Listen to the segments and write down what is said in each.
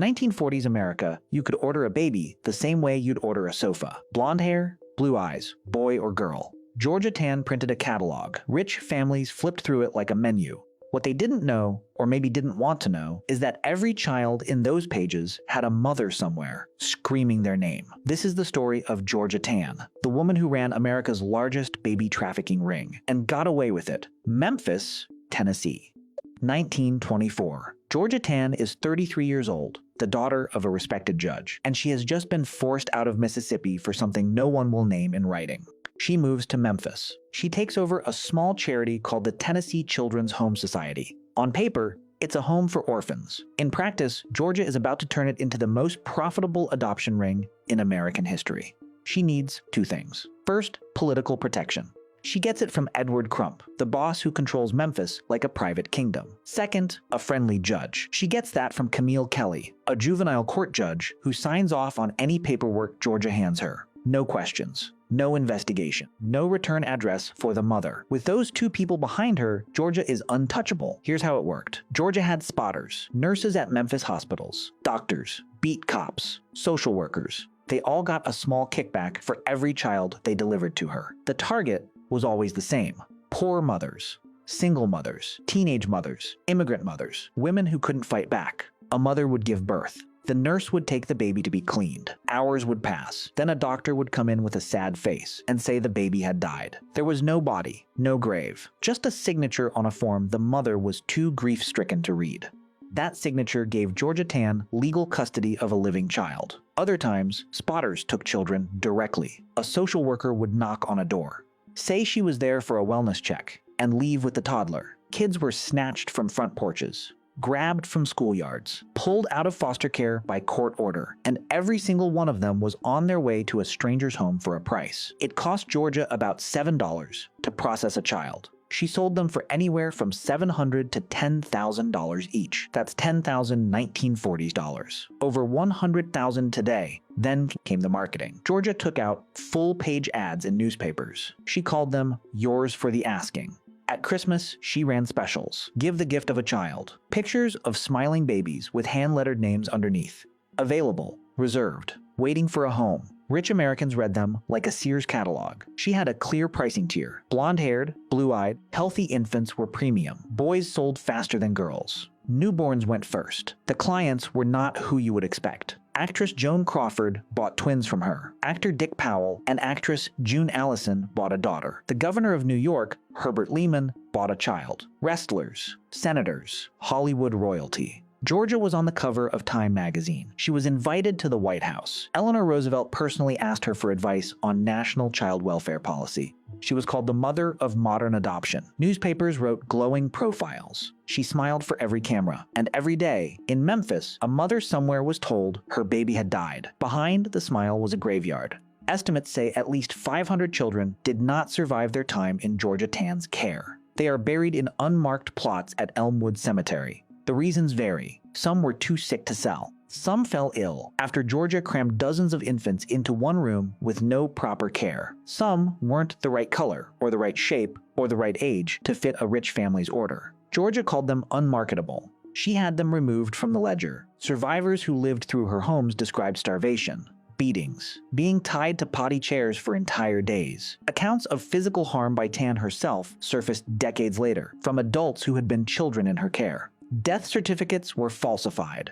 1940s America, you could order a baby the same way you'd order a sofa. Blonde hair, blue eyes, boy or girl. Georgia Tann printed a catalog. Rich families flipped through it like a menu. What they didn't know, or maybe didn't want to know, is that every child in those pages had a mother somewhere, screaming their name. This is the story of Georgia Tann, the woman who ran America's largest baby trafficking ring, and got away with it. Memphis, Tennessee. 1924. Georgia Tann is 33 years old, the daughter of a respected judge, and she has just been forced out of Mississippi for something no one will name in writing. She moves to Memphis. She takes over a small charity called the Tennessee Children's Home Society. On paper, it's a home for orphans. In practice, Georgia is about to turn it into the most profitable adoption ring in American history. She needs two things. First, political protection. She gets it from Edward Crump, the boss who controls Memphis like a private kingdom. Second, a friendly judge. She gets that from Camille Kelley, a juvenile court judge who signs off on any paperwork Georgia hands her. No questions, no investigation, no return address for the mother. With those two people behind her, Georgia is untouchable. Here's how it worked. Georgia had spotters, nurses at Memphis hospitals, doctors, beat cops, social workers. They all got a small kickback for every child they delivered to her. The target was always the same. Poor mothers, single mothers, teenage mothers, immigrant mothers, women who couldn't fight back. A mother would give birth. The nurse would take the baby to be cleaned. Hours would pass. Then a doctor would come in with a sad face and say the baby had died. There was no body, no grave, just a signature on a form the mother was too grief-stricken to read. That signature gave Georgia Tann legal custody of a living child. Other times, spotters took children directly. A social worker would knock on a door. Say she was there for a wellness check, and leave with the toddler. Kids were snatched from front porches, grabbed from schoolyards, pulled out of foster care by court order, and every single one of them was on their way to a stranger's home for a price. It cost Georgia about $7 to process a child. She sold them for anywhere from $700 to $10,000 each. That's $10,000 1940s dollars. Over $100,000 today. Then came the marketing. Georgia took out full-page ads in newspapers. She called them yours for the asking. At Christmas, she ran specials. Give the gift of a child. Pictures of smiling babies with hand-lettered names underneath. Available. Reserved. Waiting for a home. Rich Americans read them like a Sears catalog. She had a clear pricing tier. Blonde-haired, blue-eyed, healthy infants were premium. Boys sold faster than girls. Newborns went first. The clients were not who you would expect. Actress Joan Crawford bought twins from her. Actor Dick Powell and actress June Allison bought a daughter. The governor of New York, Herbert Lehman, bought a child. Wrestlers, senators, Hollywood royalty. Georgia was on the cover of Time magazine. She was invited to the White House. Eleanor Roosevelt personally asked her for advice on national child welfare policy. She was called the mother of modern adoption. Newspapers wrote glowing profiles. She smiled for every camera. And every day, in Memphis, a mother somewhere was told her baby had died. Behind the smile was a graveyard. Estimates say at least 500 children did not survive their time in Georgia Tann's care. They are buried in unmarked plots at Elmwood Cemetery. The reasons vary. Some were too sick to sell. Some fell ill after Georgia crammed dozens of infants into one room with no proper care. Some weren't the right color, or the right shape, or the right age to fit a rich family's order. Georgia called them unmarketable. She had them removed from the ledger. Survivors who lived through her homes described starvation, beatings, being tied to potty chairs for entire days. Accounts of physical harm by Tann herself surfaced decades later from adults who had been children in her care. Death certificates were falsified.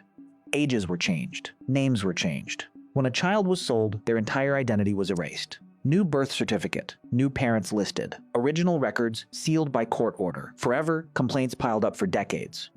Ages were changed. Names were changed. When a child was sold, their entire identity was erased. New birth certificate, new parents listed. Original records sealed by court order. Forever, complaints piled up for decades.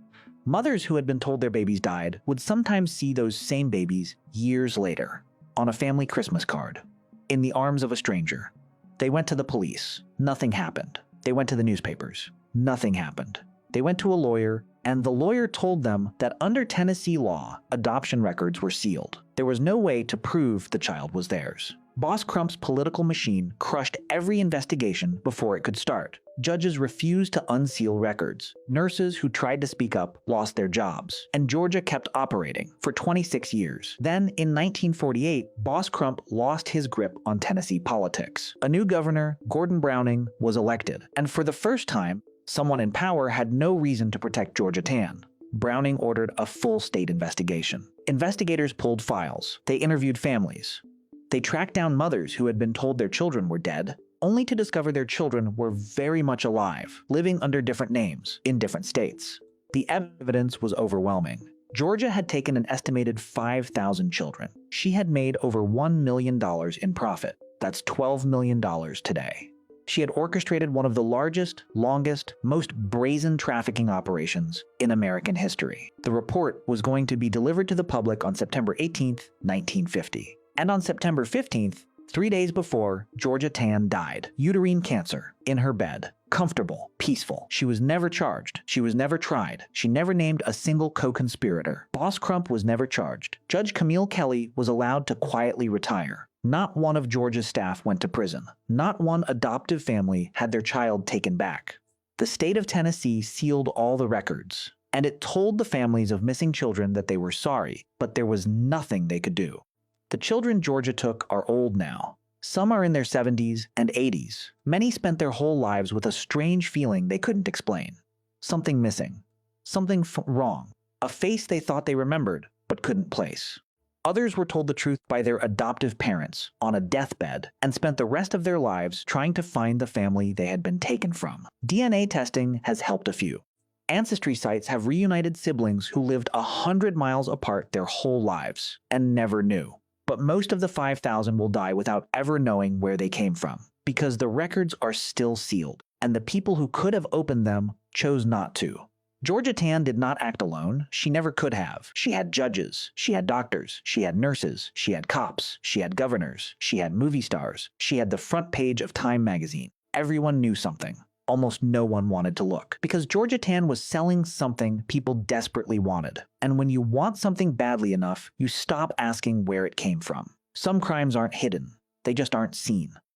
Mothers who had been told their babies died would sometimes see those same babies years later, on a family Christmas card, in the arms of a stranger. They went to the police. Nothing happened. They went to the newspapers. Nothing happened. They went to a lawyer, and the lawyer told them that under Tennessee law, adoption records were sealed. There was no way to prove the child was theirs. Boss Crump's political machine crushed every investigation before it could start. Judges refused to unseal records. Nurses who tried to speak up lost their jobs. And Georgia kept operating for 26 years. Then, in 1948, Boss Crump lost his grip on Tennessee politics. A new governor, Gordon Browning, was elected. And for the first time, someone in power had no reason to protect Georgia Tann. Browning ordered a full state investigation. Investigators pulled files. They interviewed families. They tracked down mothers who had been told their children were dead, only to discover their children were very much alive, living under different names, in different states. The evidence was overwhelming. Georgia had taken an estimated 5,000 children. She had made over $1 million in profit. That's $12 million today. She had orchestrated one of the largest, longest, most brazen trafficking operations in American history. The report was going to be delivered to the public on September 18, 1950. And on September 15th, 3 days before, Georgia Tann died. Uterine cancer, in her bed. Comfortable, peaceful. She was never charged. She was never tried. She never named a single co-conspirator. Boss Crump was never charged. Judge Camille Kelley was allowed to quietly retire. Not one of Georgia's staff went to prison. Not one adoptive family had their child taken back. The state of Tennessee sealed all the records, and it told the families of missing children that they were sorry, but there was nothing they could do. The children Georgia took are old now. Some are in their 70s and 80s. Many spent their whole lives with a strange feeling they couldn't explain. Something missing. Something wrong. A face they thought they remembered, but couldn't place. Others were told the truth by their adoptive parents on a deathbed and spent the rest of their lives trying to find the family they had been taken from. DNA testing has helped a few. Ancestry sites have reunited siblings who lived 100 miles apart their whole lives and never knew. But most of the 5,000 will die without ever knowing where they came from, because the records are still sealed, and the people who could have opened them chose not to. Georgia Tann did not act alone. She never could have. She had judges. She had doctors. She had nurses. She had cops. She had governors. She had movie stars. She had the front page of Time magazine. Everyone knew something. Almost no one wanted to look, because Georgia Tann was selling something people desperately wanted. And when you want something badly enough, you stop asking where it came from. Some crimes aren't hidden. They just aren't seen.